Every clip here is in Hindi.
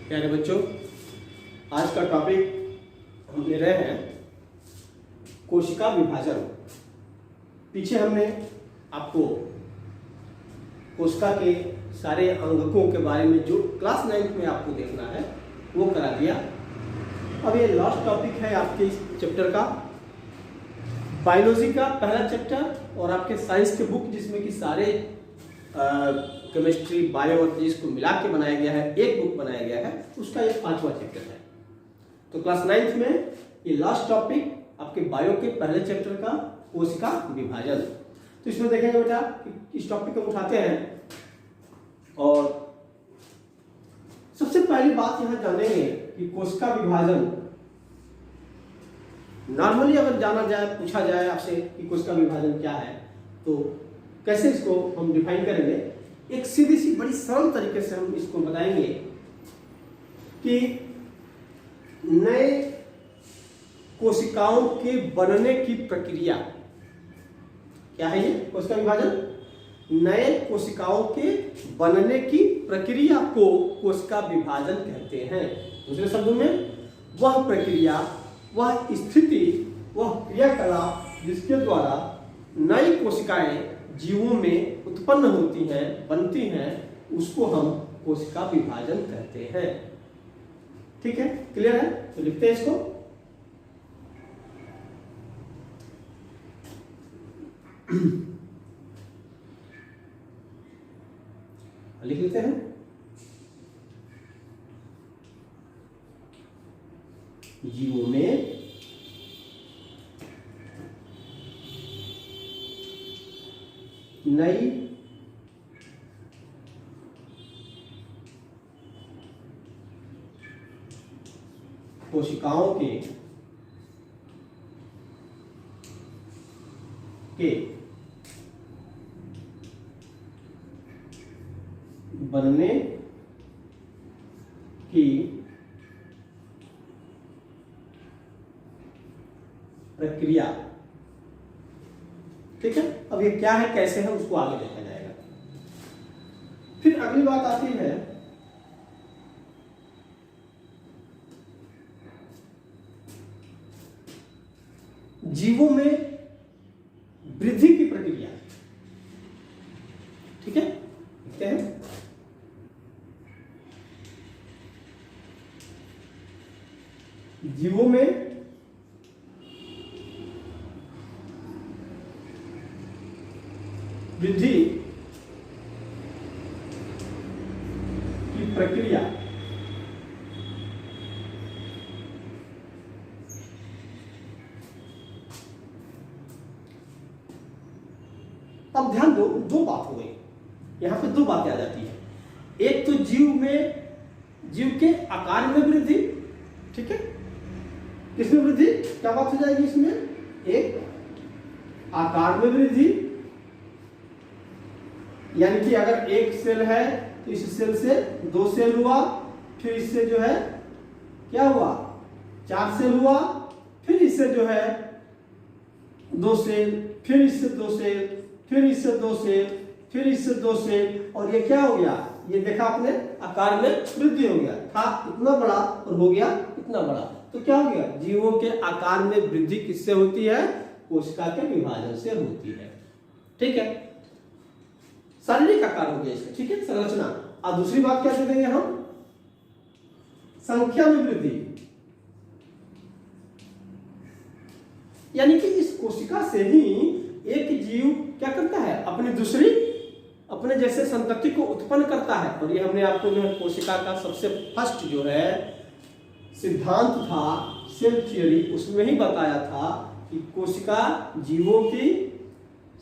प्यारे बच्चों, आज का टॉपिक हम ले रहे हैं कोशिका विभाजन। पीछे हमने आपको कोशिका के सारे अंगकों के बारे में जो क्लास 9th में आपको देखना है वो करा दिया। अब ये लास्ट टॉपिक है आपके इस चैप्टर का, बायोलॉजी का पहला चैप्टर और आपके साइंस के बुक जिसमें कि सारे केमिस्ट्री बायो और इसको मिला के बनाया गया है, एक बुक बनाया गया है, उसका ये 5वां चैप्टर है। तो क्लास 9th में ये लास्ट टॉपिक आपके बायो के पहले चैप्टर का कोशिका विभाजन। तो इसमें देखेंगे बेटा कि इस टॉपिक को उठाते हैं और सबसे पहली बात यहां जानेंगे कि कोशिका विभाजन नॉर्मली अगर जाना जाए, पूछा जाए आपसे कि कोशिका विभाजन क्या है, तो कैसे इसको हम डिफाइन करेंगे। एक सीधी सी बड़ी सरल तरीके से हम इसको बताएंगे कि नए कोशिकाओं के बनने की प्रक्रिया क्या है। ये कोशिका विभाजन नए कोशिकाओं के बनने की प्रक्रिया को कोशिका विभाजन कहते हैं। दूसरे शब्दों में वह प्रक्रिया, वह स्थिति, वह क्रियाकलाप जिसके द्वारा नई कोशिकाएं जीवों में उत्पन्न होती हैं, बनती हैं, उसको हम कोशिका विभाजन कहते हैं। ठीक है, क्लियर है? तो लिखते हैं इसको। लिख लेते हैं। जीवों में नई कोशिकाओं के बनने की प्रक्रिया। ठीक है, अब ये क्या है, कैसे है, उसको आगे देखा जाएगा। फिर अगली बात आती है जीवों में वृद्धि की प्रक्रिया। ठीक है, देखते हैं। जीवों में वृद्धि की प्रक्रिया अब ध्यान दो, दो बात हो गई यहां पे, दो बातें आ जाती है। एक तो जीव के आकार में वृद्धि। ठीक है, किसमें वृद्धि, क्या बात हो जाएगी इसमें, एक आकार में वृद्धि, यानी कि अगर एक सेल है तो इस सेल से 2 सेल हुआ, फिर इससे जो है क्या हुआ, 4 सेल हुआ, फिर इससे जो है 2 सेल, फिर इससे 2 सेल, फिर इससे 2 सेल, फिर इससे 2 सेल, और ये क्या हो गया, ये देखा आपने, आकार में वृद्धि हो गया, था इतना बड़ा और हो गया इतना बड़ा। तो क्या हो गया, जीवों के आकार में वृद्धि किससे होती है, कोशिका के विभाजन से होती है। ठीक है, शारीरिक आकार हो गया इसका। ठीक है, संरचना। और दूसरी बात क्या देंगे हम, संख्या में वृद्धि, यानी कि इस कोशिका से ही एक जीव क्या करता है, अपने जैसे संतति को उत्पन्न करता है। और ये हमने आपको जो है कोशिका का सबसे फर्स्ट जो है सिद्धांत था, सेल थियरी, उसमें ही बताया था कि कोशिका जीवों की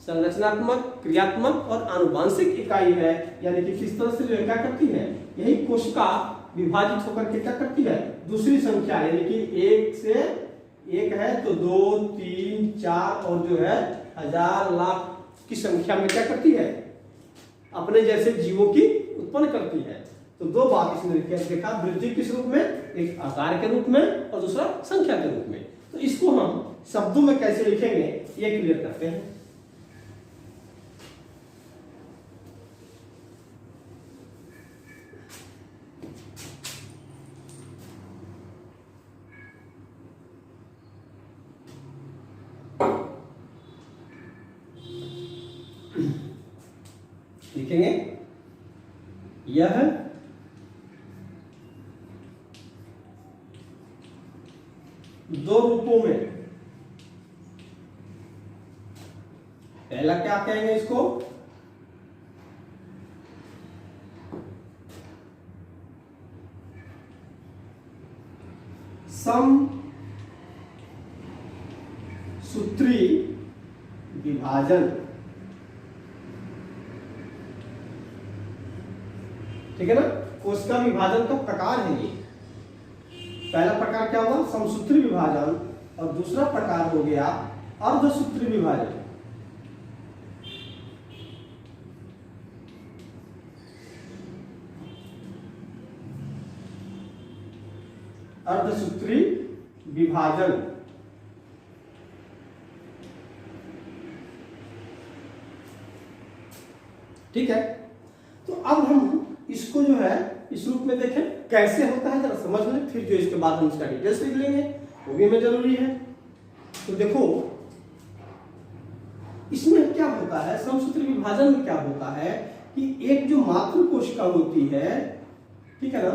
संरचनात्मक, क्रियात्मक और आनुवांशिक इकाई है। यानी कि किस तरह से जो क्या करती है, यही कोशिका विभाजित होकर के क्या करती है, दूसरी संख्या, यानी कि 1 से 1 है तो 2, 3, 4 और जो है 1000 लाख की संख्या में क्या करती है, अपने जैसे जीवों की उत्पन्न करती है। तो दो बात इसने देखा, वृद्धि किस रूप में, एक आकार के रूप में और दूसरा संख्या के रूप में। तो इसको हम शब्दों में कैसे लिखेंगे ये क्लियर करते हैं। लिखेंगे यह दो रूपों में, पहला क्या कहेंगे इसको, समसूत्री विभाजन। ठीक है ना, कोशिका विभाजन का प्रकार है ये। पहला प्रकार क्या हुआ, समसूत्री विभाजन, और दूसरा प्रकार हो गया अर्धसूत्री विभाजन। अर्धसूत्री विभाजन। ठीक है, तो अब हम इसको जो है इस रूप में देखें कैसे होता है, जरा समझ लें, फिर जो इसके बाद हम इसका डिटेल्स लिख लेंगे, वो भी हमें जरूरी है। तो देखो इसमें क्या होता है, समसूत्री विभाजन में क्या होता है कि एक जो मातृ कोशिका होती है, ठीक है ना,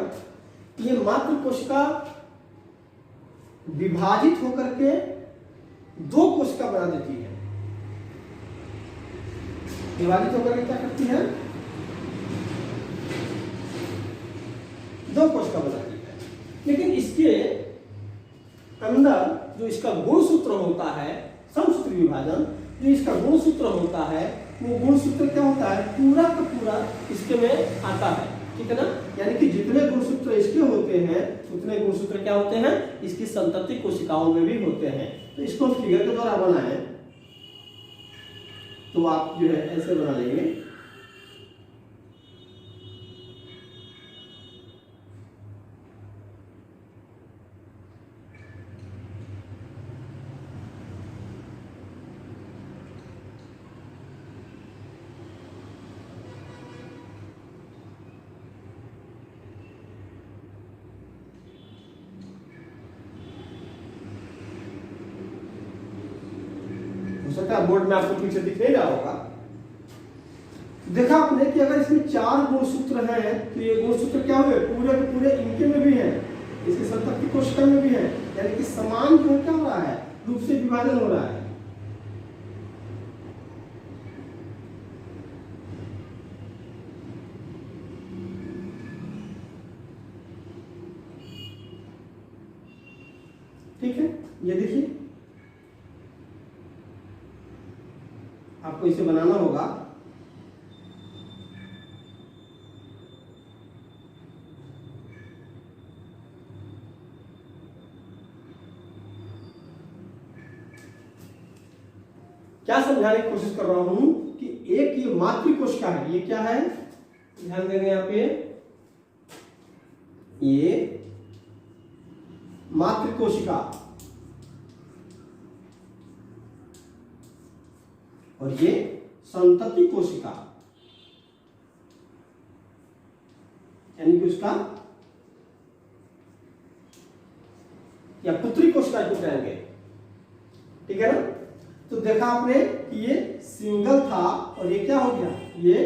ये मातृ कोशिका विभाजित होकर के दो कोशिका बना देती है। विभाजित होकर के क्या करती है, दो कोशिका बनाती है। लेकिन इसके अंदर जो इसका गुणसूत्र होता है, समसूत्री विभाजन, जो इसका गुणसूत्र होता है, वो गुणसूत्र क्या होता है, पूरा का पूरा इसके में आता है। ठीक है ना, यानी कि जितने गुणसूत्र इसके होते हैं उतने गुणसूत्र क्या होते हैं, इसकी संतति कोशिकाओं में भी होते हैं। तो इसको हम फिगर के द्वारा बनाएं तो आप जो है ऐसे बना लेंगे। हो सकता है बोर्ड में आपको पीछे दिख नहीं रहा होगा। देखा आपने कि अगर इसमें चार गुणसूत्र हैं तो ये गुणसूत्र क्या हुए, पूरे के पूरे इनके में भी है, इसके संतति कोशिका में भी है, यानी कि समान जो है क्या हो रहा है, रूप से विभाजन हो रहा है। ठीक है, ये देखिए आपको इसे बनाना होगा। क्या समझाने की कोशिश कर रहा हूं कि एक ये मातृ कोशिका है, ये क्या है, ध्यान देंगे यहां पे, ये मातृ कोशिका और ये संतति कोशिका, यानी कि उसका या पुत्री कोशिका को कहेंगे। ठीक है ना, तो देखा आपने कि ये सिंगल था और ये क्या हो गया, ये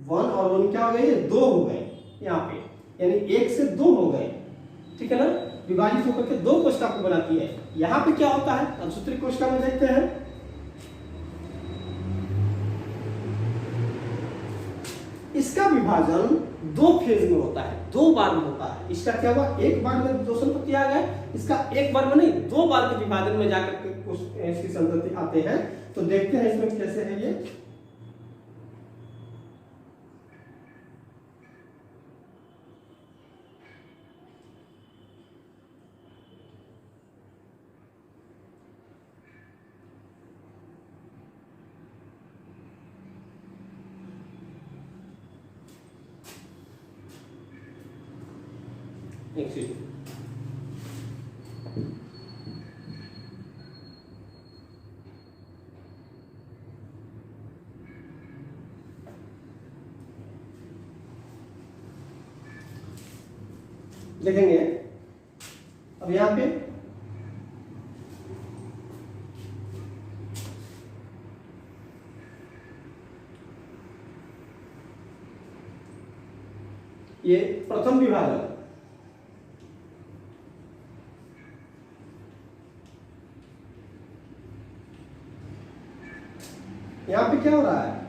1 और 1 क्या हो गए, ये 2 हो गए यहाँ पे, यानी 1 से 2 हो गए। ठीक है ना, विभाजित होकर के 2 कोशिका को बनाती है। यहाँ पे क्या होता है, अर्धसूत्री कोशिका में देखते हैं, इसका विभाजन 2 फेज में होता है, 2 बार में होता है। इसका क्या हुआ, एक बार में 2 संतति आ गए, इसका एक बार में नहीं 2 बार के विभाजन में जाकर के इसकी संतति आते हैं। तो देखते हैं इसमें कैसे है ये। एक चीज देखेंगे अब यहां पे ये प्रथम विभाजन। यहां पे क्या हो रहा है,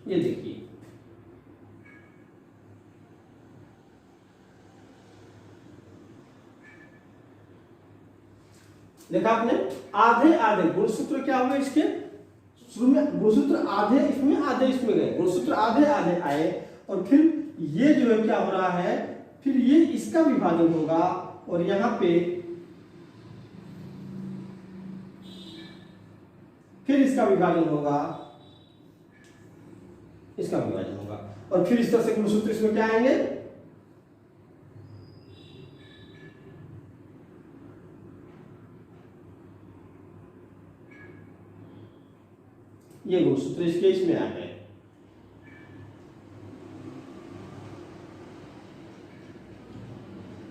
ये देखिए देखा आपने, आधे आधे गुणसूत्र क्या हुए इसके, शुरू में गुणसूत्र आधे इसमें आधे इसमें गए, गुणसूत्र आधे आधे आए, और फिर ये जो है क्या हो रहा है, फिर ये इसका विभाजन होगा और यहां पे फिर इसका विभाजन होगा, इसका विभाजन होगा, और फिर इस तरह से गुणसूत्र इसमें क्या आएंगे, ये गुणसूत्र इसके इसमें आ गए।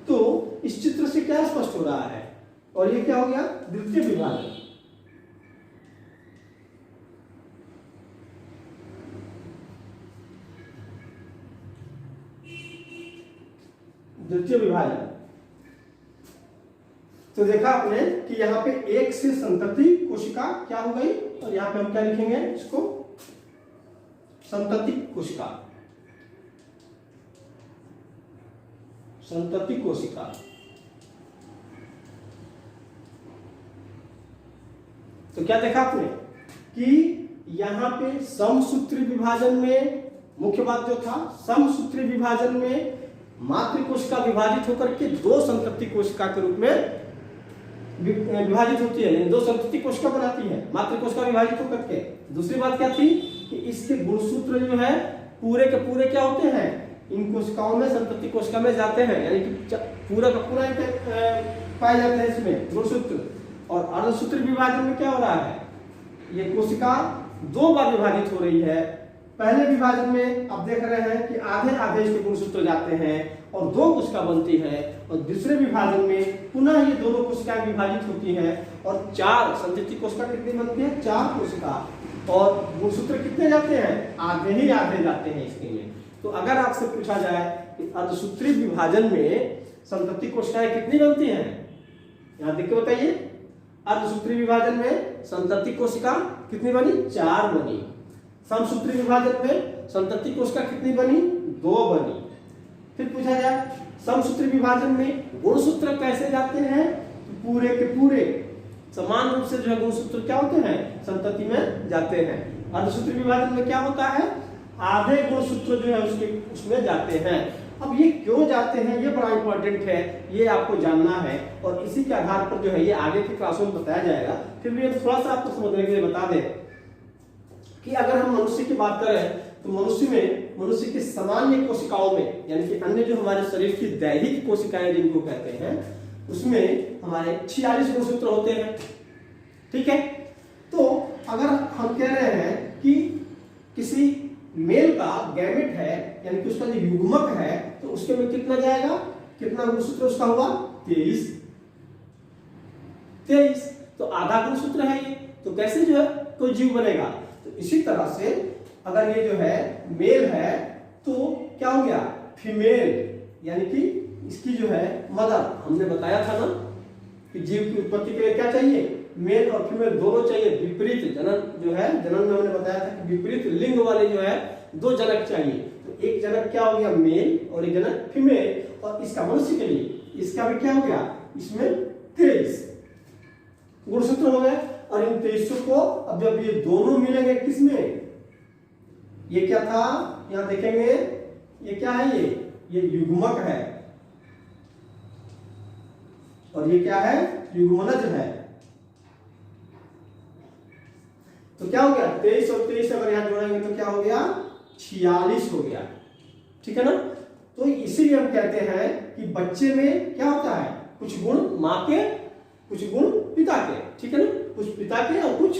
तो इस चित्र से क्या स्पष्ट हो रहा है, और ये क्या हो गया, द्वितीय विभाजन। द्वितीय विभाजन, तो देखा आपने कि यहां पे एक से संतति कोशिका क्या हो गई, और यहां पे हम क्या लिखेंगे इसको, संतति कोशिका, संतति कोशिका। तो क्या देखा आपने कि यहां पे समसूत्री विभाजन में मुख्य बात जो था, समसूत्री विभाजन में मातृ कोशिका विभाजित होकर के दो संतति कोशिका के रूप में विभाजित होती है, यानी दो संतति कोशिका बनाती है मातृ कोशिका विभाजित होकर के। दूसरी बात क्या थी कि इसके गुणसूत्र जो है पूरे के पूरे क्या होते हैं, इन कोशिकाओं में संतति कोशिका में जाते हैं, यानी कि पूरा का पूरा पाए जाते हैं इसमें गुणसूत्र। और अर्धसूत्री विभाजन में क्या हो रहा है, ये कोशिका दो बार विभाजित हो रही है। पहले विभाजन में आप देख रहे हैं कि आधे आधे इसके गुणसूत्र जाते हैं और दो कोशिका बनती है, और दूसरे विभाजन में पुनः ये दोनों कोशिकाएं विभाजित होती हैं और चार संतति कोशिका कितनी बनती है, चार कोशिका, और गुणसूत्र कितने जाते हैं, आधे ही आधे जाते हैं इसके में। तो अगर आपसे पूछा जाए कि अर्धसूत्री विभाजन में संतति कोशिकाएं कितनी बनती हैं, यहां देख के बताइए, अर्धसूत्री विभाजन में संतति कोशिका कितनी बनी, चार बनी। समसूत्री विभाजन में संतति कोशिका कितनी बनी, दो बनी। फिर पूछा जाए समसूत्री विभाजन में गुणसूत्र कैसे जाते हैं, तो पूरे के पूरे समान रूप से जो है गुणसूत्र क्या होते हैं, संतति में जाते हैं। अर्धसूत्री विभाजन में क्या होता है, आधे गुणसूत्र जो है उसमें जाते हैं। अब ये क्यों जाते हैं, ये बड़ा इंपॉर्टेंट है, ये आपको जानना है, और इसी के आधार पर जो है ये आगे की क्लासों में बताया जाएगा। फिर भी थोड़ा सा आपको समझने के लिए बता दें कि अगर हम मनुष्य की बात करें तो मनुष्य की सामान्य कोशिकाओं में, यानी कि अन्य जो हमारे शरीर की दैहिक कोशिकाएं जिनको कहते हैं, उसमें हमारे 46 गुणसूत्र होते हैं, ठीक है। तो अगर हम कह रहे हैं कि किसी मेल का गैमेट है, यानी कि उसका जो युग्मक है, तो उसके में कितना जाएगा, कितना गुणसूत्र उसका हुआ, 23। तो आधा गुणसूत्र है ये, तो कैसे जो है कोई जीव बनेगा। तो इसी तरह से अगर ये जो है मेल है तो क्या हो गया, फीमेल, यानी कि इसकी जो है मदर, हमने बताया था ना कि जीव की उत्पत्ति के लिए क्या चाहिए, मेल और फीमेल दोनों चाहिए। विपरीत जनन जो है, जनन में हमने बताया था कि विपरीत लिंग वाले जो है दो जनक चाहिए। तो एक जनक क्या हो गया, मेल, और एक जनक फीमेल। और इसका मनुष्य के लिए इसका भी क्या हो गया, इसमें 23 गुणसूत्र हो गए। और इन 23 को अब जब ये दोनों मिलेंगे किसमें, ये क्या था, यहां देखेंगे ये क्या है, ये युग्मक है, और ये क्या है, युग्मनज है। तो क्या हो गया, 23 और 23 अगर यहां जोड़ेंगे तो क्या हो गया, 46 हो गया, ठीक है ना। तो इसीलिए हम कहते हैं कि बच्चे में क्या होता है, कुछ गुण मां के, कुछ गुण पिता के, ठीक है ना, कुछ पिता के और कुछ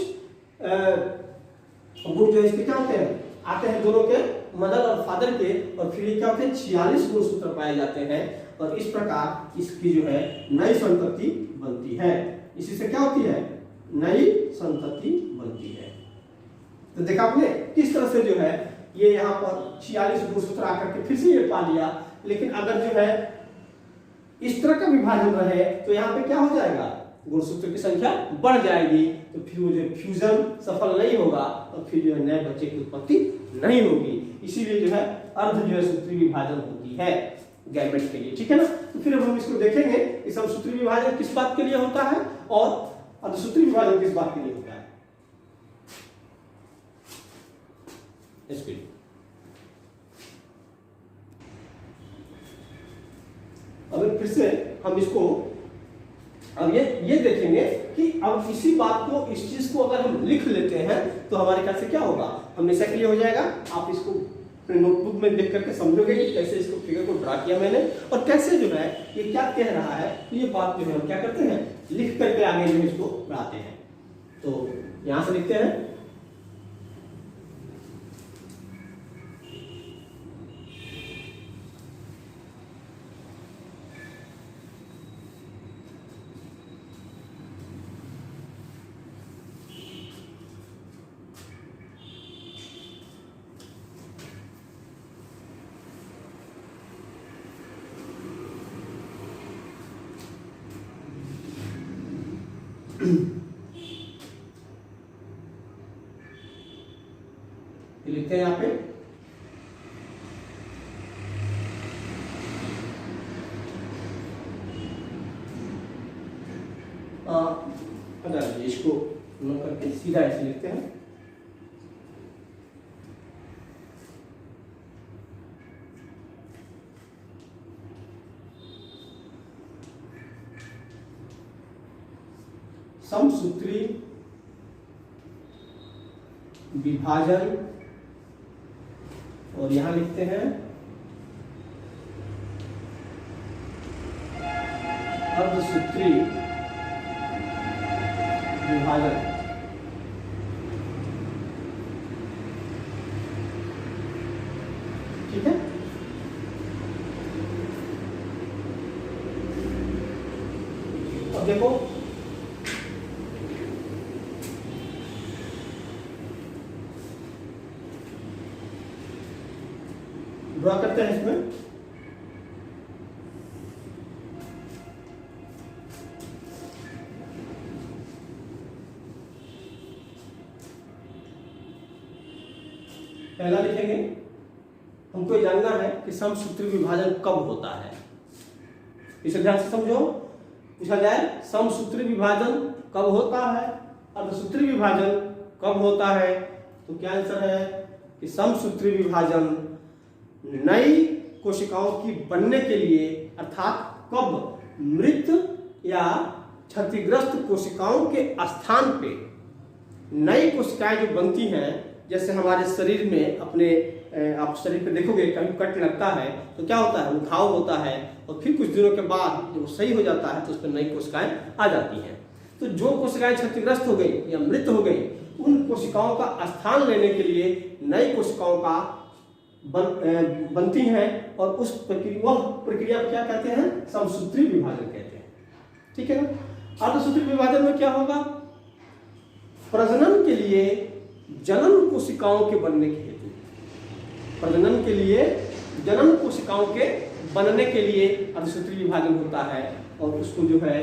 गुण जो इसके क्या होते हैं, आते हैं दोनों के, मदर और फादर के, और फिर क्या होते हैं 46 गुणसूत्र पाए जाते हैं। और इस प्रकार इसकी जो है नई संतति बनती है। इसी से क्या होती है, नई संतति बनती है। तो देखा आपने किस तरह से जो है ये यहाँ पर 46 गुणसूत्र आकर के फिर से ये पा लिया, लेकिन अगर जो है इस तरह का विभाजन रहे तो यहाँ पे क्या हो जाएगा, गुणसूत्र की संख्या बढ़ जाएगी, तो फिर वो जो फ्यूजन सफल नहीं होगा और फिर जो है नए बच्चे की उत्पत्ति नहीं होगी। इसीलिए जो है अर्ध जो है सूत्री विभाजन होती है गैमेट के लिए, ठीक है ना। तो फिर अब हम इसको देखेंगे कि समसूत्री विभाजन किस बात के लिए होता है और अर्धसूत्री विभाजन किस बात के लिए होता है। इसके लिए अब फिर से हम इसको अब ये देखेंगे कि अब इसी बात को, इस चीज को अगर हम लिख लेते हैं तो हमारे ख्याल से क्या होगा, हमेशा के लिए हो जाएगा। आप इसको अपने नोटबुक में देख करके समझोगे कि कैसे इसको फिगर को ड्रा किया मैंने और कैसे जो है ये क्या कह रहा है। तो ये बात जो है हम क्या करते हैं, लिख करके आगे जो इसको बढ़ाते हैं। तो यहां से लिखते हैं, लिखते हैं यहाँ पे अगर इसको नोट करके सीधा ऐसे लिखते हैं, समसूत्री विभाजन और यहां लिखते हैं अर्धसूत्री विभाजन। ठीक है, अब देखो ड्रॉ करते हैं इसमें। पहला लिखेंगे, हमको ये जानना है कि समसूत्री विभाजन कब होता है। इसे ध्यान से समझो, पूछा जाए समसूत्री विभाजन कब होता है, अर्धसूत्री विभाजन कब होता है, तो क्या आंसर है कि समसूत्री विभाजन नई कोशिकाओं की बनने के लिए, अर्थात कब मृत या क्षतिग्रस्त कोशिकाओं के स्थान पे नई कोशिकाएं जो बनती हैं, जैसे हमारे शरीर में अपने आप शरीर पे देखोगे कभी कट लगता है तो क्या होता है, वो घाव होता है और फिर कुछ दिनों के बाद जब सही हो जाता है तो उस पर नई कोशिकाएं आ जाती हैं। तो जो कोशिकाएं क्षतिग्रस्त हो गई या मृत हो गई, उन कोशिकाओं का स्थान लेने के लिए नई कोशिकाओं का बनती हैं और उस प्रक्रिया, वह प्रक्रिया को क्या कहते हैं, समसूत्री विभाजन कहते हैं। ठीक है ना। अर्धसूत्री विभाजन में क्या होगा, प्रजनन के लिए जनन कोशिकाओं के बनने के हेतु, प्रजनन के लिए जनन कोशिकाओं के बनने के लिए अर्धसूत्री विभाजन होता है और उसको जो है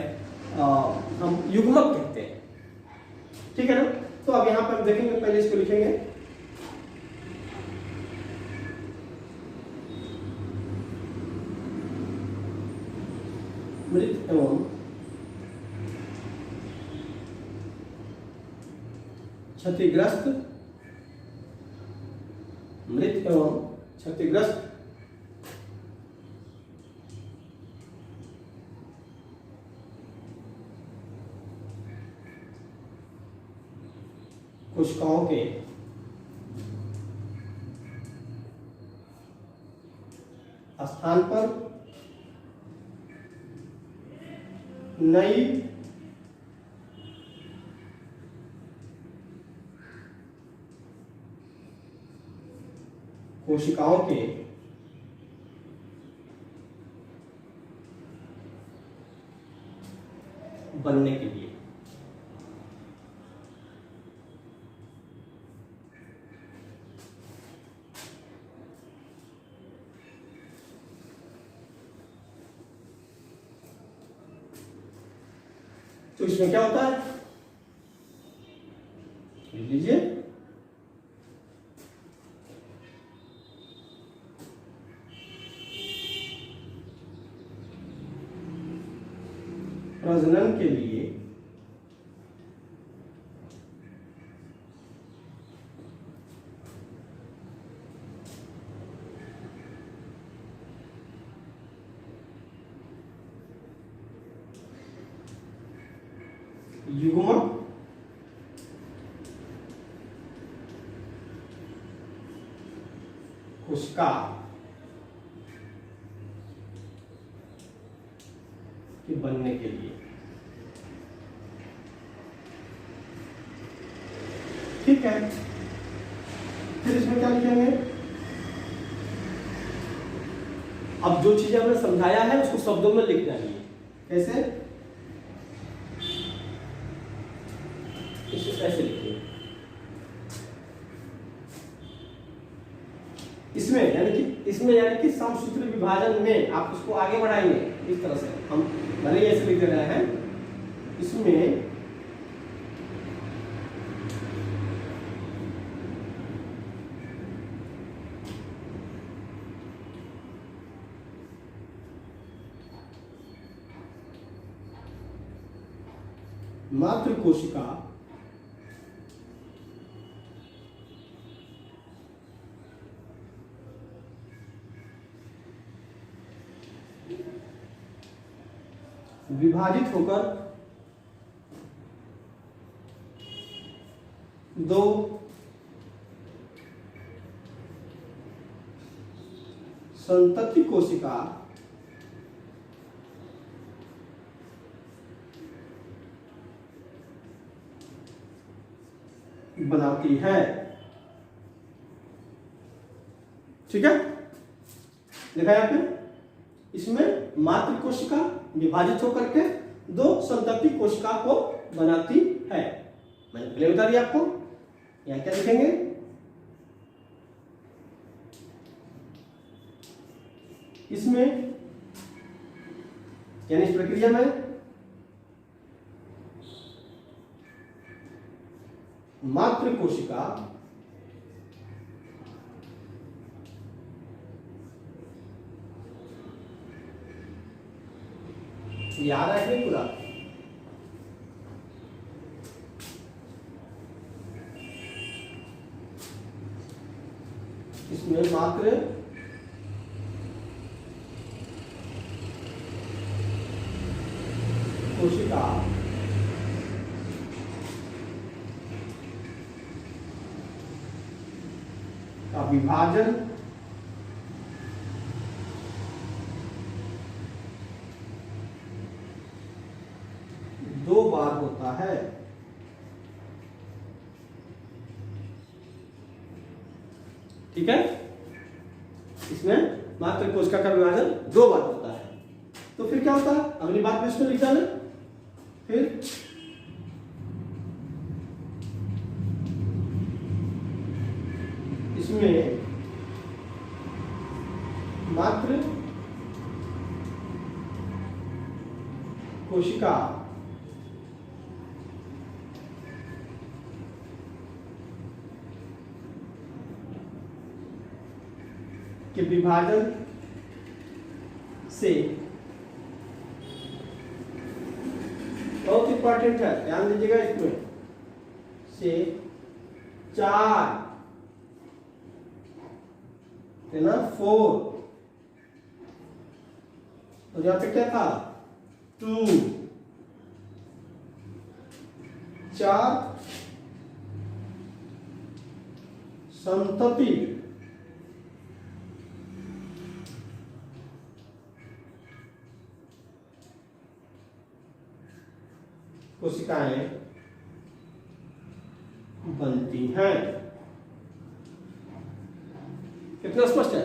हम युग्मक कहते हैं। ठीक है ना। तो अब यहां पर हम देखेंगे, पहले इसको लिखेंगे, मृत एवं क्षतिग्रस्त, मृत एवं क्षतिग्रस्त कोशिकाओं के स्थान पर नई कोशिकाओं के बनने के लिए। तो इसमें क्या होता है, लिख लीजिए, प्रजनन के लिए युग्मक कोशिका के बनने के लिए, ठीक है। फिर इसमें क्या लिखेंगे, अब जो चीजें हमने समझाया है उसको शब्दों में लिख देंगे। कैसे, ऐसे लिखिए। यानी कि समसूत्र विभाजन में आप उसको आगे बढ़ाएंगे इस तरह से। हम भले ही ऐसे लिख दे रहे हैं, इसमें मातृ कोशिका विभाजित होकर दो संतति कोशिका बनाती है। ठीक है, देखा यहाँ पे, इसमें मातृ कोशिका विभाजित होकर के दो संतति कोशिका को बनाती है। मैंने पहले बता दिया आपको। यहाँ क्या लिखेंगे, इसमें यानी इस प्रक्रिया में मातृ कोशिका याद है पूरा, इसमें मात्र कोशिका का विभाजन दो बार होता है। ठीक है, इसमें मात्र कोशिका का विभाजन दो बार होता है। तो फिर क्या होता है, अगली बात में इसमें लिख डालें। फिर इसमें मात्र कोशिका के विभाजन से, बहुत इंपॉर्टेंट है, ध्यान दीजिएगा, इसमें से 4 है ना, 4, और यहाँ पे क्या था, 2, 4 संतति कोशिकाएं बनती हैं। कितना स्पष्ट है,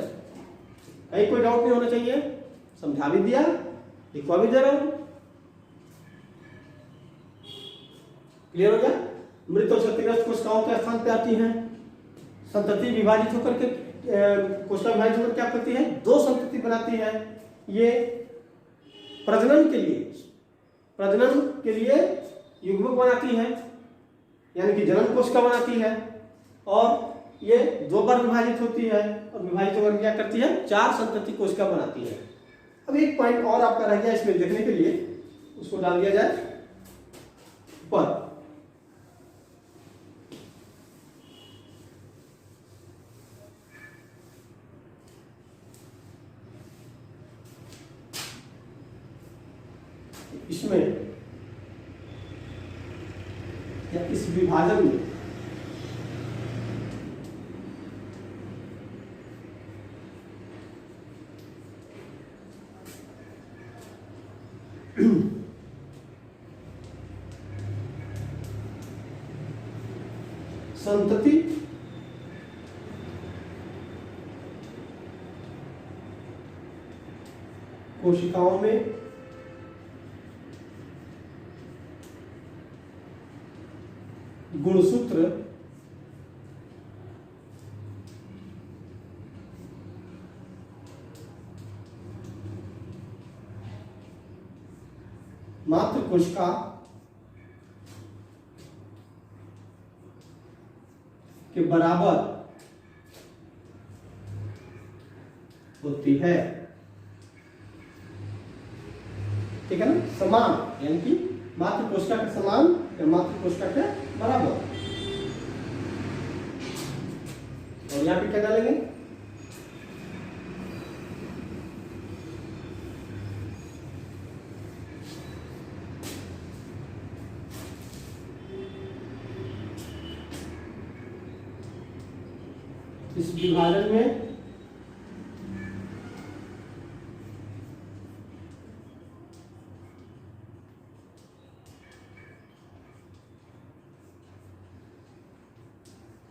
कहीं कोई डाउट नहीं होना चाहिए। समझा भी दिया, लिखवा भी दे रहा हूं। क्लियर हो गया। मृत और क्षतिग्रस्त कोशिकाओं के स्थान पे आती हैं। संतति विभाजित होकर के कोशिका विभाजित होकर क्या करती है, दो संतति बनाती है। ये प्रजनन के लिए युग्मक बनाती है, यानी कि जनन कोशिका बनाती है, और ये दो बार विभाजित होती है और विभाजित होकर क्या करती है, चार संतति कोशिका बनाती है। अब एक पॉइंट और आपका रह गया इसमें देखने के लिए, उसको डाल दिया जाए ऊपर। इसमें या इस विभाजन में संतति कोशिकाओं में गुणसूत्र मात्र कोशिका के बराबर होती है। ठीक है ना, समान, यानी कि मात्र कोशिका के समान या मात्र कोशिका के बराबर। और यहां पे क्या डालेंगे, इस विभाजन में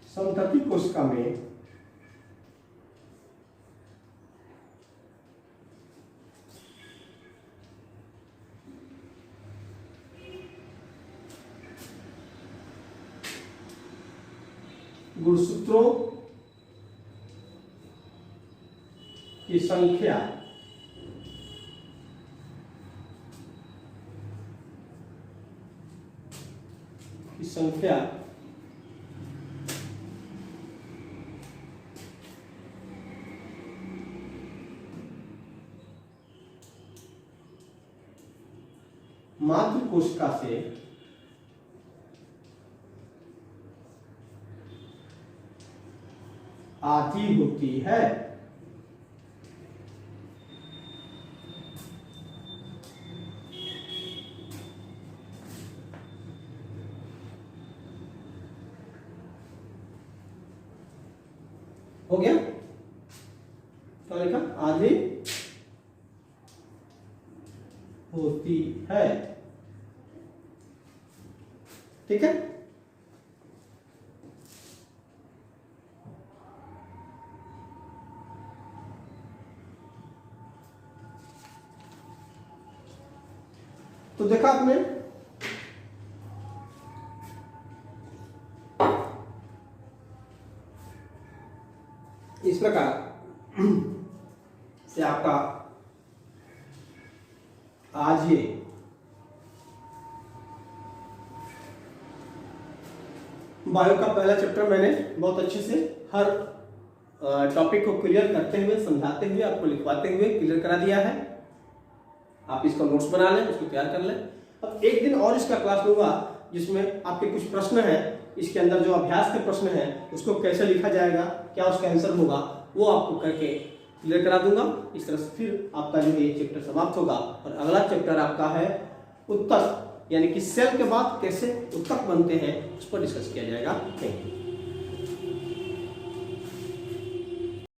संतति कोशिका में गुणसूत्रों की संख्या मात्र कोशिका से आधी होती है। हो गया, क्या लिखा, आधी होती है। ठीक है, तो देखा आपने इस प्रकार से आपका आज ये बायो का पहला चैप्टर मैंने बहुत अच्छे से हर टॉपिक को क्लियर करते हुए, समझाते हुए, आपको लिखवाते हुए क्लियर करा दिया है। आप इसका नोट्स बना लें, उसको तैयार कर लें। अब एक दिन और इसका क्लास लूंगा जिसमें आपके कुछ प्रश्न हैं, इसके अंदर जो अभ्यास के प्रश्न हैं उसको कैसे लिखा जाएगा, क्या उसका आंसर होगा, वो आपको करके क्लियर करा दूंगा। इस तरह से फिर आपका जो ये चैप्टर समाप्त होगा और अगला चैप्टर आपका है उत्तक, यानी कि सेल के बाद कैसे उत्तक बनते हैं, उस पर डिस्कस किया जाएगा। Thank you.